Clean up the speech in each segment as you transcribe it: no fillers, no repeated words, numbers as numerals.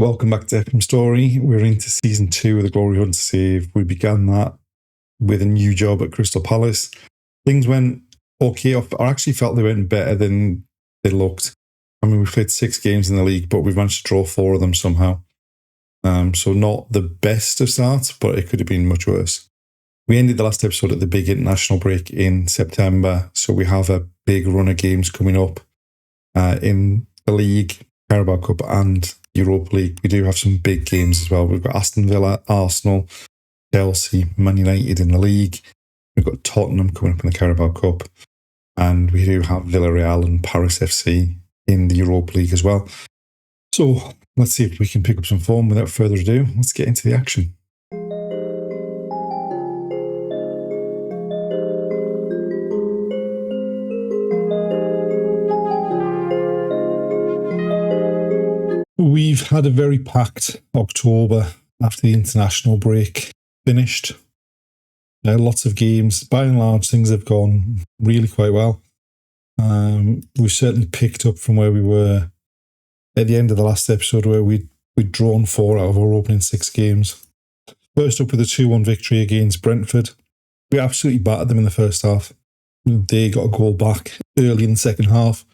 Welcome back to Epic Story. We're into season 2 of the Glory Hunt save. We began that with a new job at Crystal Palace. Things went okay. I actually felt they went better than they looked. I mean, we've played 6 games in the league, but we've managed to draw 4 of them somehow. So not the best of starts, but it could have been much worse. We ended the last episode at the big international break in September, so we have a big run of games coming up in the league, Carabao Cup and Europa League. We do have some big games as well. We've got Aston Villa, Arsenal, Chelsea, Man United in the league. We've got Tottenham coming up in the Carabao Cup. And we do have Villarreal and Paris FC in the Europa League as well. So let's see if we can pick up some form. Without further ado, let's get into the action. We've had a very packed October after the international break finished. Lots of games. By and large, things have gone really quite well. We've certainly picked up from where we were at the end of the last episode, where we'd drawn 4 out of our opening 6 games. First up with a 2-1 victory against Brentford. We absolutely battered them in the first half. They got a goal back early in the second half,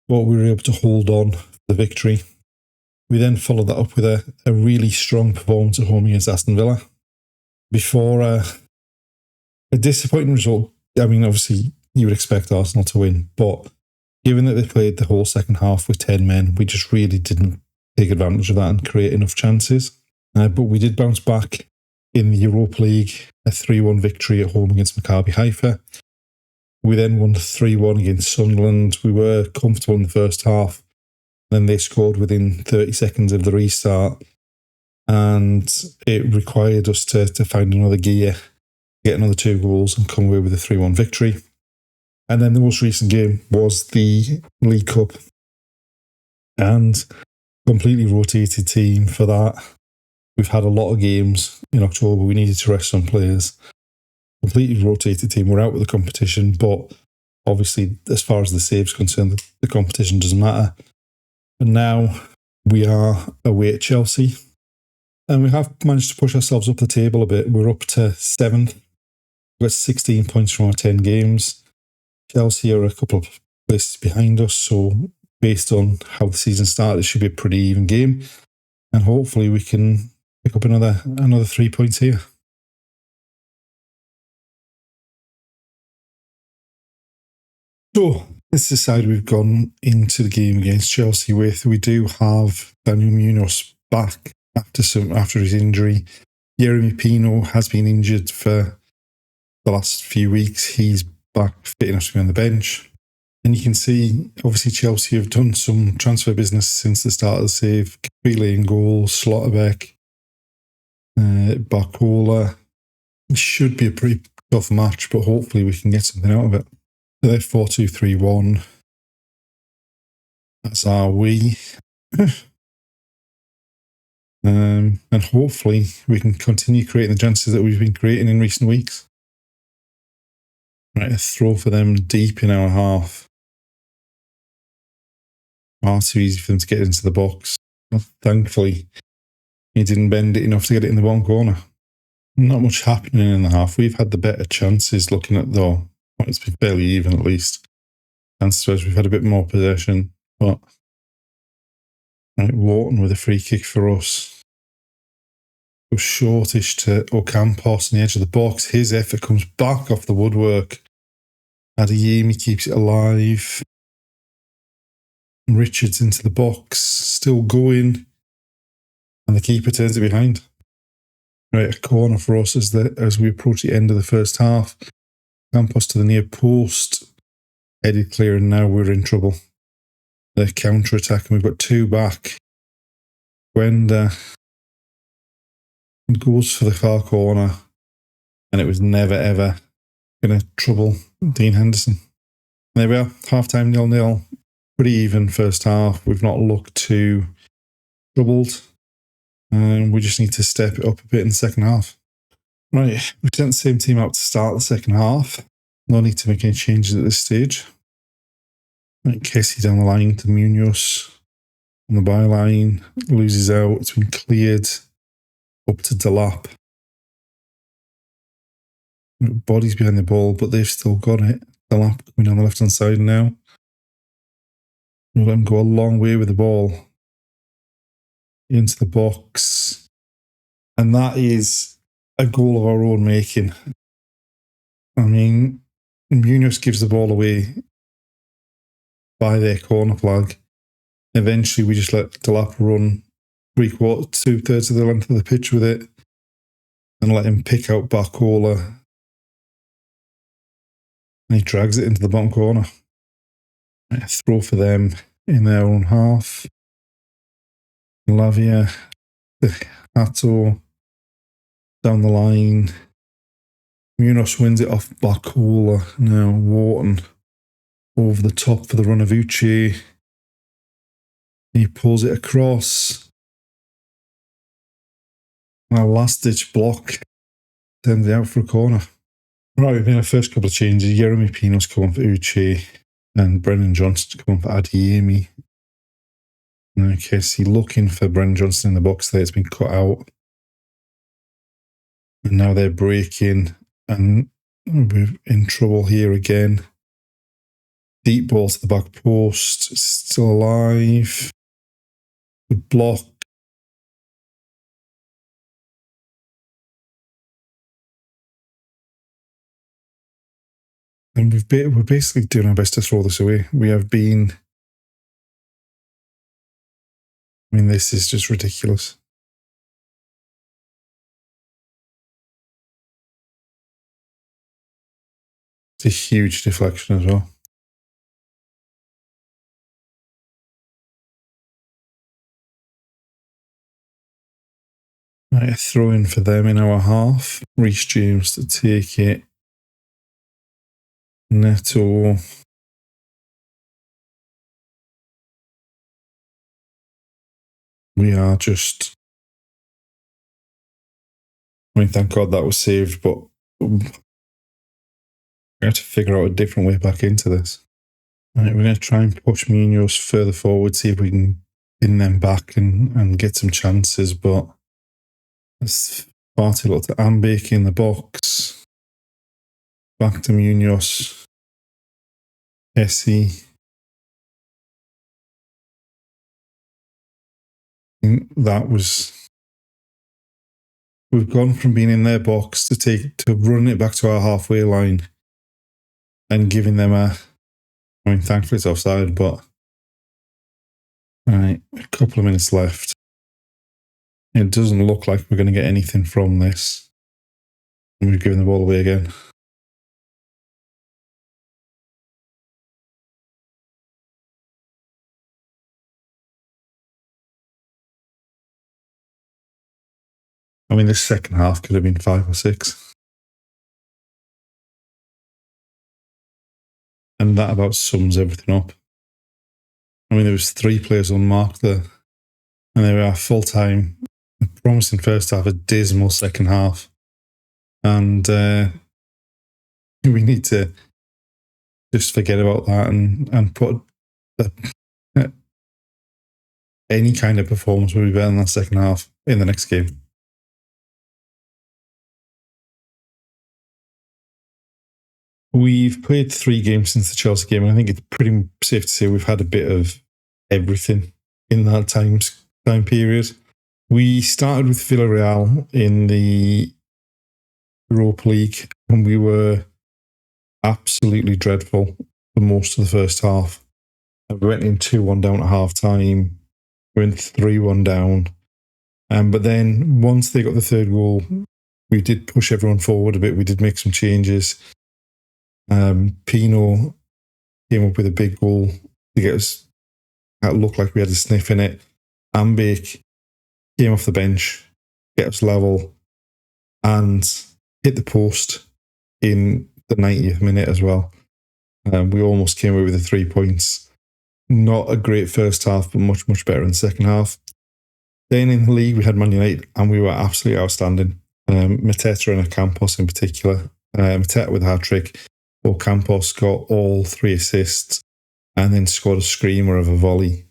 but we were able to hold on for the victory. We then followed that up with a really strong performance at home against Aston Villa. Before a disappointing result. I mean, obviously, you would expect Arsenal to win, but given that they played the whole second half with 10 men, we just really didn't take advantage of that and create enough chances. But we did bounce back in the Europa League, a 3-1 victory at home against Maccabi Haifa. We then won 3-1 against Sunderland. We were comfortable in the first half. Then they scored within 30 seconds of the restart, and it required us to find another gear, get another 2 goals and come away with a 3-1 victory. And then the most recent game was the League Cup, and completely rotated team for that. We've had a lot of games in October. We needed to rest some players. Completely rotated team. We're out with the competition, but obviously, as far as the save's concerned, the competition doesn't matter. And now we are away at Chelsea. And we have managed to push ourselves up the table a bit. We're up to 7th. We've got 16 points from our 10 games. Chelsea are a couple of places behind us. So based on how the season started, it should be a pretty even game. And hopefully we can pick up another 3 points here. So this is the side we've gone into the game against Chelsea with. We do have Daniel Munoz back after his injury. Yeremy Pino has been injured for the last few weeks. He's back fit enough to be on the bench. And you can see, obviously, Chelsea have done some transfer business since the start of the save. Kapile in goal, Slotterbeck, Barcola. It should be a pretty tough match, but hopefully we can get something out of it. So they're 4-2-3-1. That's our we. And hopefully we can continue creating the chances that we've been creating in recent weeks. Right, a throw for them deep in our half. Far too easy for them to get into the box. Well, thankfully, he didn't bend it enough to get it in the bottom corner. Not much happening in the half. We've had the better chances looking at though. It's been fairly even at least. Chances we've had a bit more possession, but right, Wharton with a free kick for us. It was shortish to Ocampos on the edge of the box. His effort comes back off the woodwork. Adeyemi keeps it alive. Richards into the box, still going, and the keeper turns it behind. Right, a corner for us as we approach the end of the first half. Campos to the near post, headed clear, and now we're in trouble. The counter-attack, and we've got 2 back. Gwenda goes for the far corner, and it was never ever going to trouble Dean Henderson. There we are, half-time 0-0. Pretty even first half. We've not looked too troubled, and we just need to step it up a bit in the second half. Right, we sent the same team out to start the second half. No need to make any changes at this stage. Right, Kessie down the line to Munoz. on the byline, loses out. It's been cleared up to Delap. Body's behind the ball, but they've still got it. Delap coming on the left-hand side now. We'll let him go a long way with the ball into the box. And that is a goal of our own making. I mean, Munoz gives the ball away by their corner flag. Eventually, we just let Delap run 2/3 of the length of the pitch with it and let him pick out Barcola. And he drags it into the bottom corner. A throw for them in their own half. Lavia, Hato, down the line. Munoz wins it off Barcola. Now Wharton over the top for the run of Uche. He pulls it across. A last-ditch block sends it out for a corner. Right, we've made our first couple of changes. Jeremy Pino's come on for Uche and Brendan Johnson come on for Adeyemi. Okay, so looking for Brendan Johnson in the box there. It's been cut out. And now they're breaking and we're in trouble here again. Deep ball to the back post. Still alive. Good block. And we're basically doing our best to throw this away. We have been... I mean, this is just ridiculous. It's a huge deflection as well. Right, a throw in for them in our half. Reece James to take it. Neto. We are just... I mean, thank God that was saved, but we have to figure out a different way back into this. Right, we're going to try and push Munoz further forward, see if we can pin them back and get some chances, but there's far too lot to Ambake in the box. Back to Munoz. Essie. That was... We've gone from being in their box to run it back to our halfway line and giving them I mean, thankfully it's offside, but... Alright, a couple of minutes left. It doesn't look like we're going to get anything from this. And we've given the ball away again. I mean, this second half could have been 5 or 6. And that about sums everything up. I mean, there was 3 players unmarked there. And they were full-time, promising first half, a dismal second half. And we need to just forget about that and put any kind of performance will be better than that second half in the next game. We've played 3 games since the Chelsea game, and I think it's pretty safe to say we've had a bit of everything in that time period. We started with Villarreal in the Europa League, and we were absolutely dreadful for most of the first half. We went in 2-1 down at half time. We went 3-1 down. But then once they got the third goal, we did push everyone forward a bit. We did make some changes. Pino came up with a big goal to get us. That looked like we had a sniff in it. Ambake came off the bench, get us level, and hit the post in the 90th minute as well. We almost came away with the 3 points. Not a great first half, but much, much better in the second half. Then in the league, we had Man United, and we were absolutely outstanding. Mateta and Ocampos in particular. Mateta with a hat-trick. Ocampos got all 3 assists and then scored a screamer of a volley.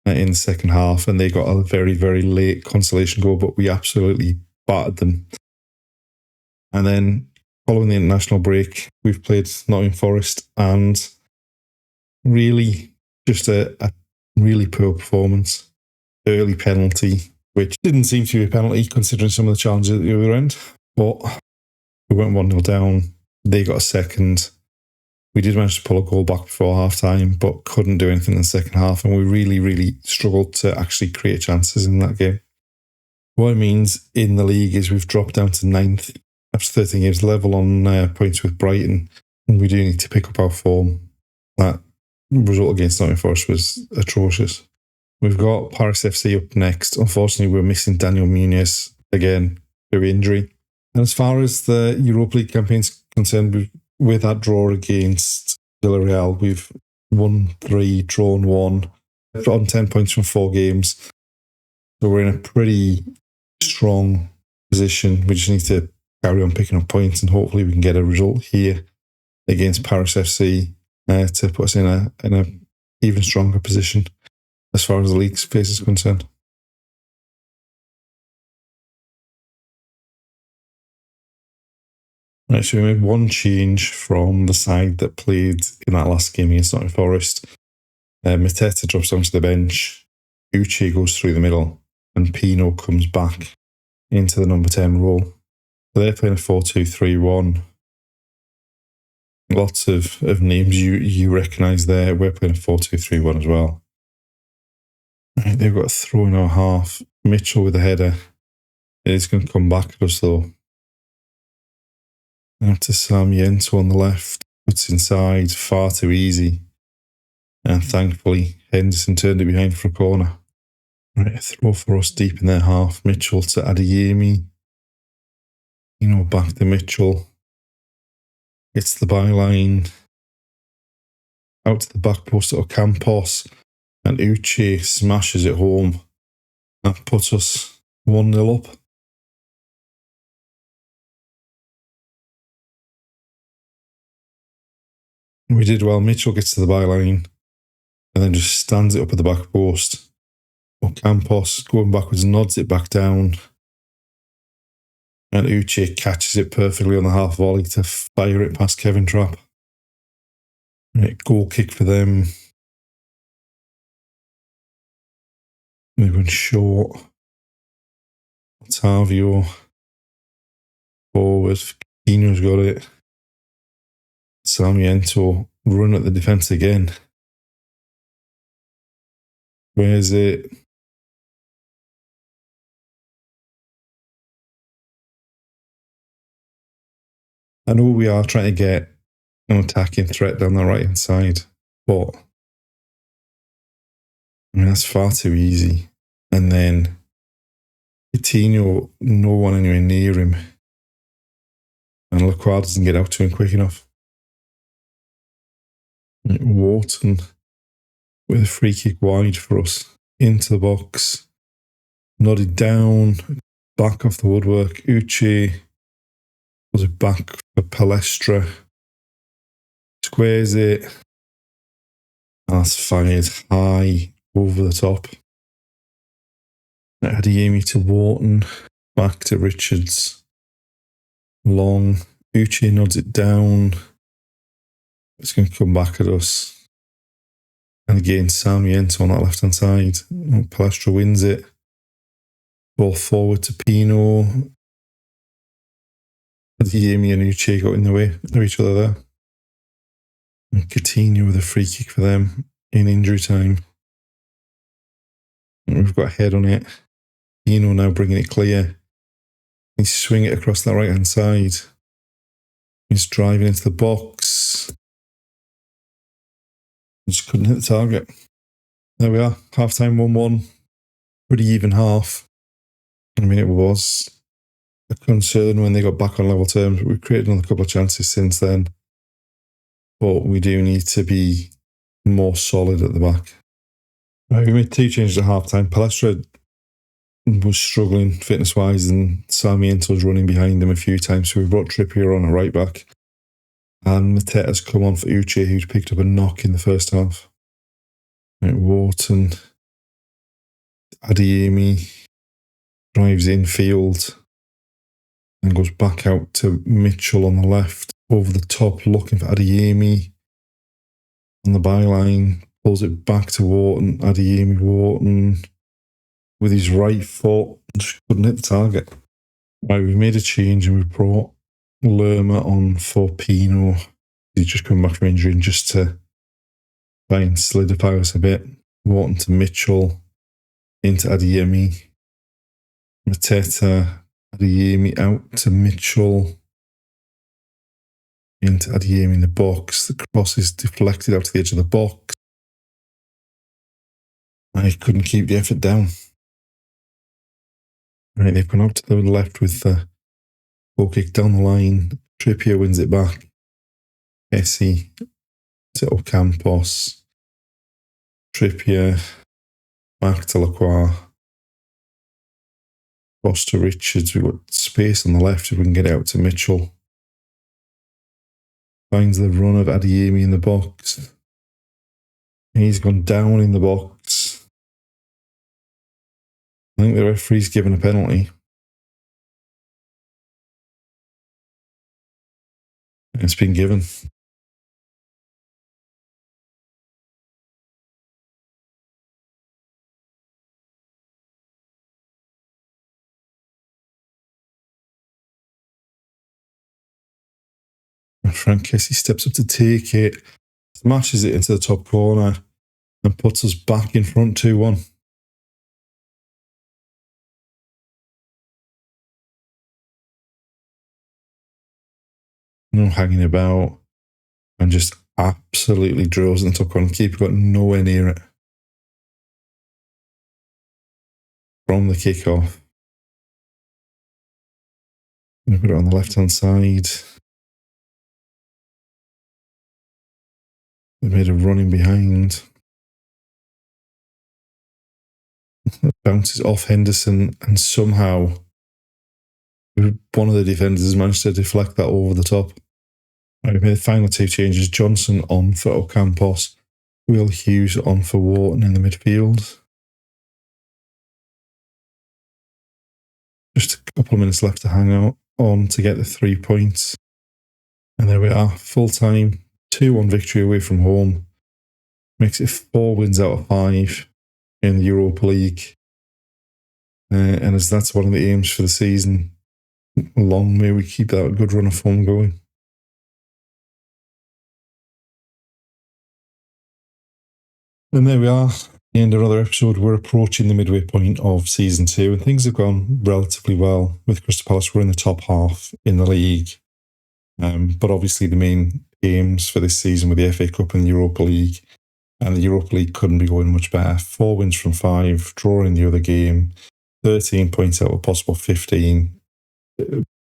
in the second half, and they got a very, very late consolation goal, but we absolutely battered them. And then following the international break, we've played Nottingham Forest, and really just a really poor performance. Early penalty, which didn't seem to be a penalty considering some of the challenges at the other end, but we went 1-0 down. They got a second. We did manage to pull a goal back before half-time, but couldn't do anything in the second half, and we really, really struggled to actually create chances in that game. What it means in the league is we've dropped down to 9th after 13 games, level on points with Brighton, and we do need to pick up our form. That result against Nottingham Forest was atrocious. We've got Paris FC up next. Unfortunately, we're missing Daniel Munoz again through injury. And as far as the Europa League campaign's concerned, with that draw against Villarreal, we've won 3, drawn 1, on 10 points from 4 games. So we're in a pretty strong position. We just need to carry on picking up points, and hopefully we can get a result here against Paris FC to put us in a even stronger position as far as the league's phase is concerned. Right, so we made one change from the side that played in that last game against Nottingham Forest. Mateta drops onto the bench, Uche goes through the middle, and Pino comes back into the number 10 role. So they're playing a 4-2-3-1. Lots of names you recognise there. We're playing a 4-2-3-1 as well. Right, they've got a throw in our half. Mitchell with a header. It is going to come back at us though. Out to Sam Yento on the left. Puts inside, far too easy. And thankfully, Henderson turned it behind for a corner. Right, a throw for us deep in their half. Mitchell to Adeyemi. Back to Mitchell. It's the byline. Out to the back post to Ocampos. And Uche smashes it home. That puts us 1-0 up. We did well. Mitchell gets to the byline and then just stands it up at the back post. Ocampos going backwards, nods it back down. And Uche catches it perfectly on the half volley to fire it past Kevin Trapp. Right, goal kick for them. They're going short. Otavio forward. Kino's got it. Sarmiento run at the defence again. Where's it? I know we are trying to get an attacking threat down the right hand side, but that's far too easy. And then Coutinho, no one anywhere near him. And Lacroix doesn't get out to him quick enough. Wharton with a free kick wide for us. Into the box. Nodded down. Back off the woodwork. Uche was it back for Palestra. Squares it. That's fired high over the top. Adeyemi to Wharton. Back to Richards. Long. Uche nods it down. It's going to come back at us. And again, Sarmiento on that left-hand side. Palestra wins it. Ball forward to Pino. Adeyemi and Uche got in the way of each other there. And Coutinho with a free kick for them in injury time. And we've got a head on it. Pino now bringing it clear. He's swinging it across that right-hand side. He's driving into the box. Just couldn't hit the target. There we are. Half-time 1-1. Pretty even half. I mean, it was a concern when they got back on level terms. We've created another couple of chances since then. But we do need to be more solid at the back. Right, we made 2 changes at half-time. Palestra was struggling fitness-wise and Sarmiento was running behind him a few times. So we brought Trippier on a right-back. And Mateta's come on for Uche, who'd picked up a knock in the first half. Right, Wharton Adeyemi drives infield and goes back out to Mitchell on the left, over the top, looking for Adeyemi on the byline, pulls it back to Wharton. Adeyemi, Wharton with his right foot, just couldn't hit the target. Right, we've made a change and we brought Lerma on for Pino. He's just come back from injury and just to try and solidify us a bit. Wharton to Mitchell, into Adeyemi. Mateta, Adeyemi out to Mitchell. Into Adeyemi in the box. The cross is deflected out to the edge of the box. I couldn't keep the effort down. Right, they've gone out to the left with the goal kick down the line. Trippier wins it back. Essie to Ocampos. Trippier back to Lacroix. Cross to Richards. We've got space on the left if we can get it out to Mitchell. Finds the run of Adeyemi in the box. He's gone down in the box. I think the referee's given a penalty. It's been given. And Frank Kessie steps up to take it, smashes it into the top corner, and puts us back in front 2-1. No hanging about, and just absolutely drills in the top corner. The keeper got nowhere near it. From the kickoff. We've got it on the left-hand side. They made a running behind. It bounces off Henderson, and somehow one of the defenders has managed to deflect that over the top. Right, we made the final two changes. Johnson on for Ocampos. Will Hughes on for Wharton in the midfield. Just a couple of minutes left to hang out on to get the 3 points. And there we are, full time, 2-1 victory away from home. Makes it 4 wins out of 5 in the Europa League. And as that's one of the aims for the season, long may we keep that good run of form going. And there we are, the end of another episode. We're approaching the midway point of season 2, and things have gone relatively well with Crystal Palace. We're in the top half in the league. But obviously the main aims for this season were the FA Cup and the Europa League. And the Europa League couldn't be going much better. 4 wins from 5, drawing the other game, 13 points out of a possible 15.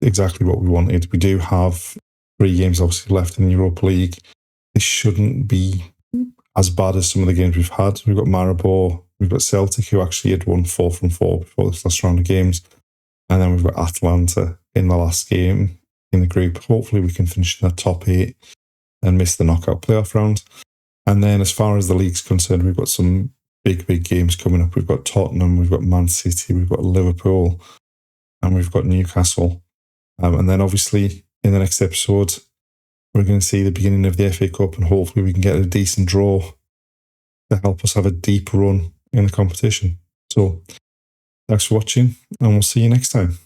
Exactly what we wanted. We do have 3 games obviously left in the Europa League. This shouldn't be as bad as some of the games we've had. We've got Maribor, we've got Celtic, who actually had won 4 from 4 before this last round of games. And then we've got Atalanta in the last game in the group. Hopefully we can finish in the top 8 and miss the knockout playoff round. And then as far as the league's concerned, we've got some big games coming up. We've got Tottenham, we've got Man City, we've got Liverpool, and we've got Newcastle. And then obviously in the next episode, we're going to see the beginning of the FA Cup, and hopefully we can get a decent draw to help us have a deep run in the competition. So thanks for watching, and we'll see you next time.